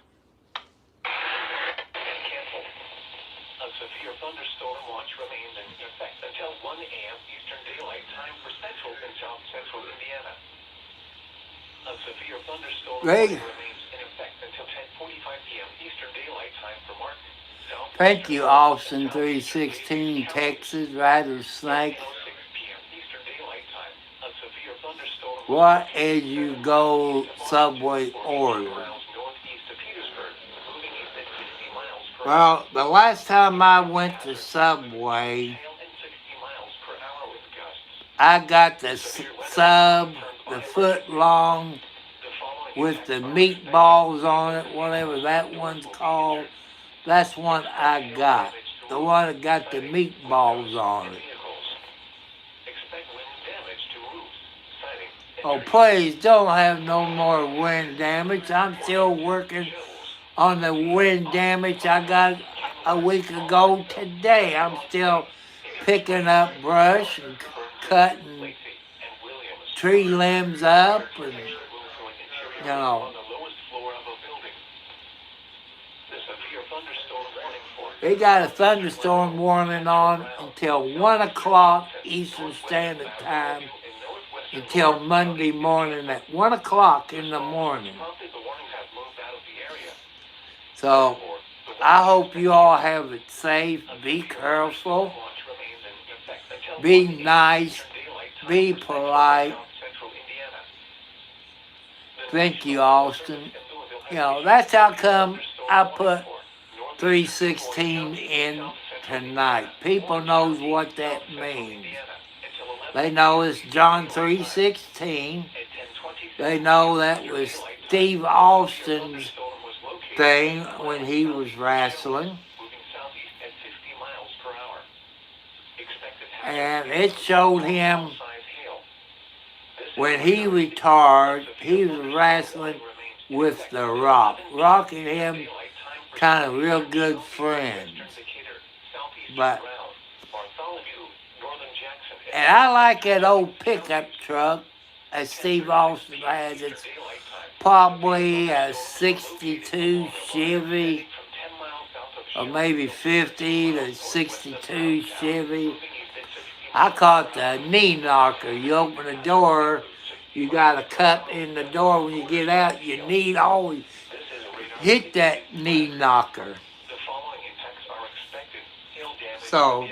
and canceled. A severe thunderstorm watch remains in effect until 1 a.m. Eastern Daylight Time for central and south central Indiana. A severe thunderstorm warning remains in effect until 10:45 p.m. Eastern Daylight Time for Mark. Thank you, Austin 316, Texas, Rattlesnake. What is you go subway order? Well, the last time I went to Subway, I got the sub, the foot long, with the meatballs on it, whatever that one's called. That's one I got. The one that got the meatballs on it. Oh, please don't have no more wind damage. I'm still working on the wind damage I got a week ago today. I'm still picking up brush and cutting tree limbs up, and On know, the lowest floor of a building. The severe thunderstorm warning for they got a thunderstorm warning on until 1 o'clock Eastern Standard Time until Monday morning at 1 o'clock in the morning. the warnings have moved out of the area. So I hope you all have it safe. Be careful. Watch remains in effect until Be nice. daylight time Be for polite. central Indiana. Thank you, Austin. You know, that's how come I put 316 in tonight. People knows what that means. They know it's John 3:16. They know that was Steve Austin's thing when he was wrestling. And it showed him when he retired, he was wrestling with The Rock. Rock and him kind of real good friends. But, and I like that old pickup truck that Steve Austin has. It's probably a 62 Chevy, or maybe 50 to 62 Chevy. I call it the knee knocker. You open the door, you got a cut in the door. When you get out, your knee always hit that knee knocker. So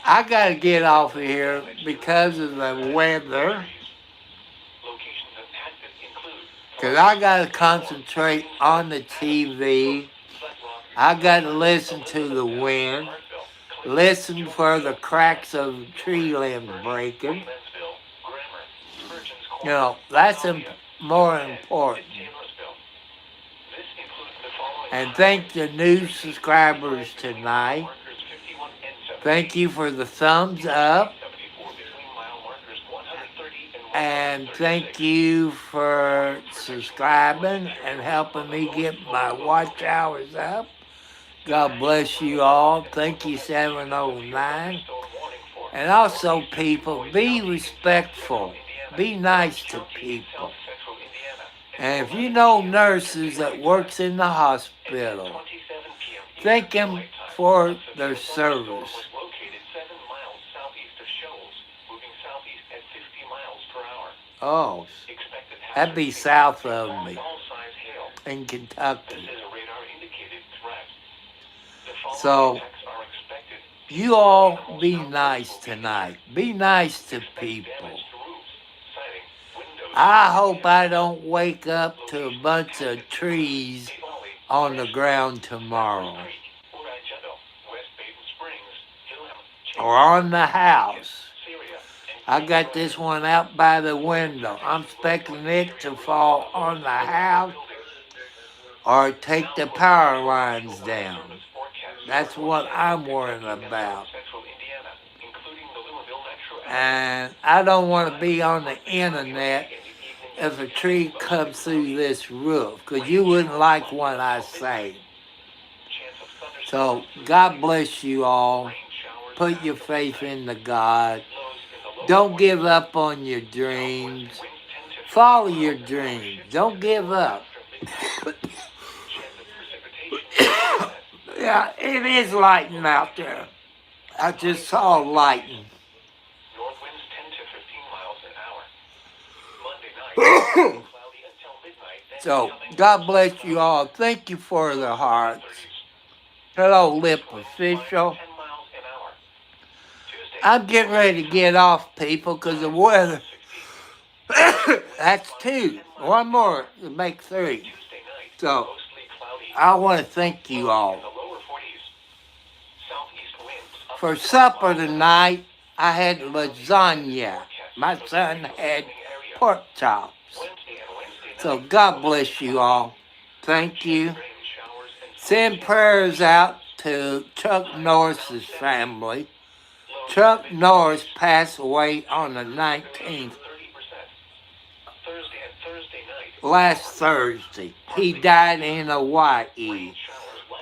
I got to get off of here because of the weather. Because I got to concentrate on the TV. I got to listen to the wind. Listen for the cracks of tree limbs breaking. You know, that's more important. And thank the new subscribers tonight. Thank you for the thumbs up. And thank you for subscribing and helping me get my watch hours up. God bless you all. Thank you, 709. And also, people, be respectful. Be nice to people. And if you know nurses that works in the hospital, thank them for their service. Oh, that'd be south of me in Kentucky. So, you all be nice tonight. Be nice to people. I hope I don't wake up to a bunch of trees on the ground tomorrow. Or on the house. I got this one out by the window. I'm expecting it to fall on the house or take the power lines down. That's what I'm worrying about. And I don't want to be on the internet if a tree comes through this roof, because you wouldn't like what I say. So God bless you all. Put your faith in the God. Don't give up on your dreams. Follow your dreams. Don't give up. Yeah, it is lightning out there. I just saw lightning. North winds 10 to 15 miles an hour. Monday night, cloudy until midnight. So, God bless you all. Thank you for the hearts. Hello, Lip Official. I'm getting ready to get off, people, because the weather. That's 2. One more to make 3. So, I want to thank you all. For supper tonight, I had lasagna. My son had pork chops. So God bless you all. Thank you. Send prayers out to Chuck Norris's family. Chuck Norris passed away on the 19th. Last Thursday. He died in Hawaii.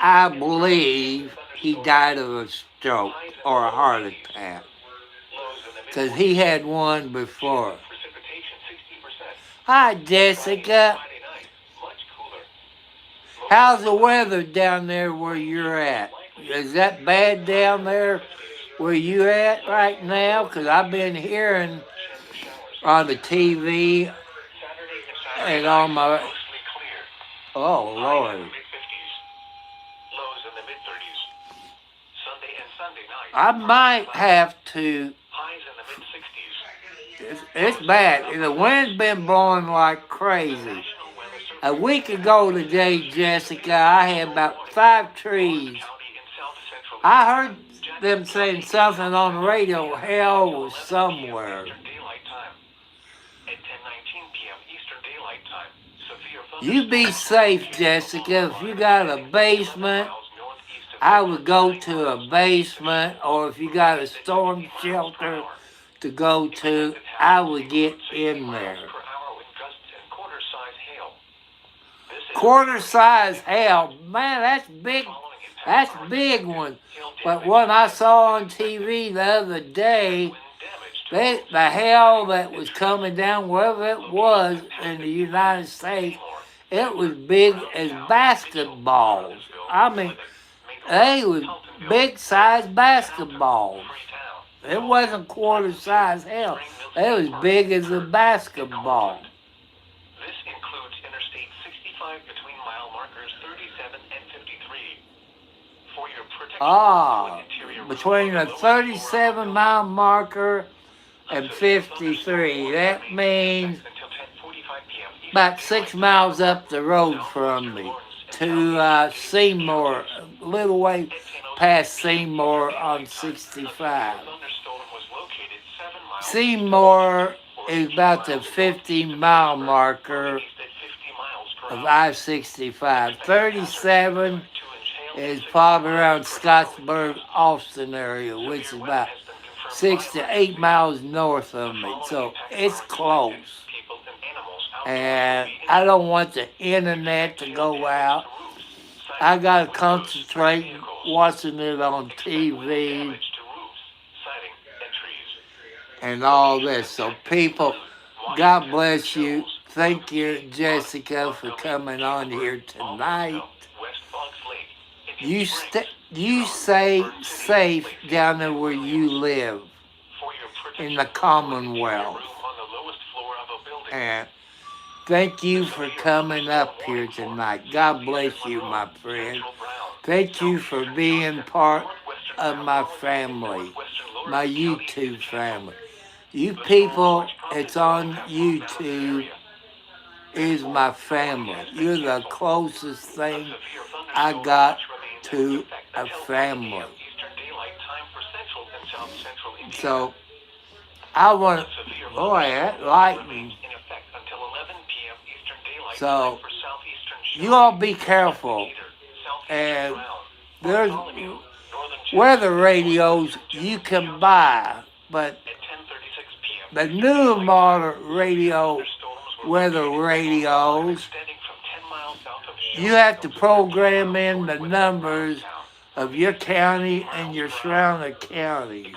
I believe he died of a stroke or a heart attack, because he had one before. Hi, Jessica. Friday night, much cooler. How's the weather down there where you're at? Is that bad down there where you at right now? Because I've been hearing Chance of showers. on the TV Saturday and night, on my. mostly clear. Oh, Highs in the Lord. mid 50s. Lows in the mid 30s. Sunday and Sunday night, I partly might cloudy. have to. Highs in the mid 60s. It's bad. The wind's been blowing like The crazy. National Weather A Service week ago today, Jessica, I had about 5 trees. County in south central I heard Jackson them saying County, something on the radio. Hell was 11 p.m. somewhere. Eastern Daylight Time. At 10:19 p.m. Eastern Daylight Time, severe You be thunderstorms safe, Jessica. If you got a basement, miles northeast of I Denver, would go 9 to a miles basement, or if you got a storm 50 miles per shelter hour. to go to, Expected I hazards would get include 60 in miles there. per hour with gusts and quarter-size hail. This is Quarter size hail, man, that's big. following impacts That's are big expected. one. Hail But damage what I is saw on expected. TV the other day, Wind damage to the hail that was coming down wherever it was in the United States, Seymour, it was big as basketballs. I mean, they was big size basketballs. Freetown, It wasn't quarter size hail. It was big as a basketball. This includes Interstate 65 between mile markers 37 and 53. For your protection, Ah, interior between the 37-mile marker and 53. That means until 10:45 p.m. about 6 miles up the road from me to Seymour, a little way past Seymour on 65. Seymour is about the 50-mile marker of I-65. 37 is probably around Scottsburg, Austin area, which is about 6 to 8 miles north of me. So it's close. And I don't want the internet to go out. I got to concentrate watching it on TV and all this. So people, God bless you. Thank you, Jessica, for coming on here tonight. You stay safe down there where you live in the Commonwealth. And thank you for coming up here tonight. God bless you, my friend. Thank you for being part of my family, my YouTube family. You people, it's on YouTube, is my family. You're the closest thing I got to a family. So, I want to, boy, that lightning. So, you all be careful. And there's weather radios you can buy, but the new modern weather radios, you have to program in the numbers of your county and your surrounding counties.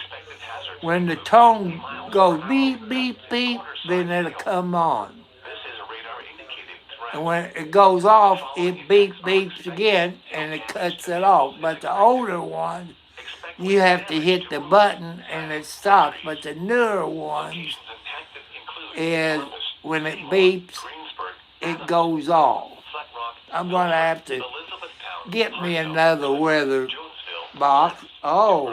When the tone goes beep, beep, beep, then it'll come on. And when it goes off, it beep, beeps again, and it cuts it off. But the older ones, you have to hit the button and it stops. But the newer ones is when it beeps, it goes off. I'm going to have to get me another weather box. Oh,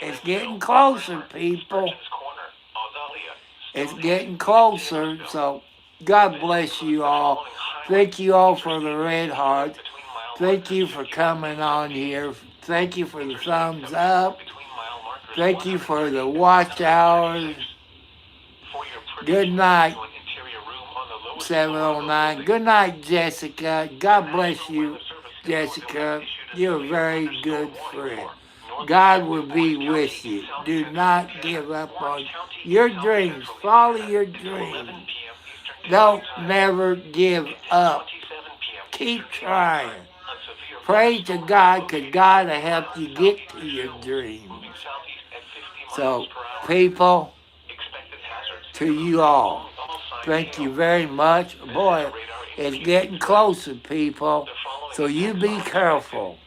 it's getting closer, people. It's getting closer, so God bless you all. Thank you all for the red heart. Thank you for coming on here. Thank you for the thumbs up. Thank you for the watch hours. Good night, 709. Good night, Jessica. God bless you, Jessica. You're a very good friend. God will be with you. Do not give up on your dreams. Follow your dreams. Don't never give up. Keep trying. Pray to God, because God will help you get to your dreams. So, people, to you all, Thank you very much. Boy, it's getting closer, people. So you be careful.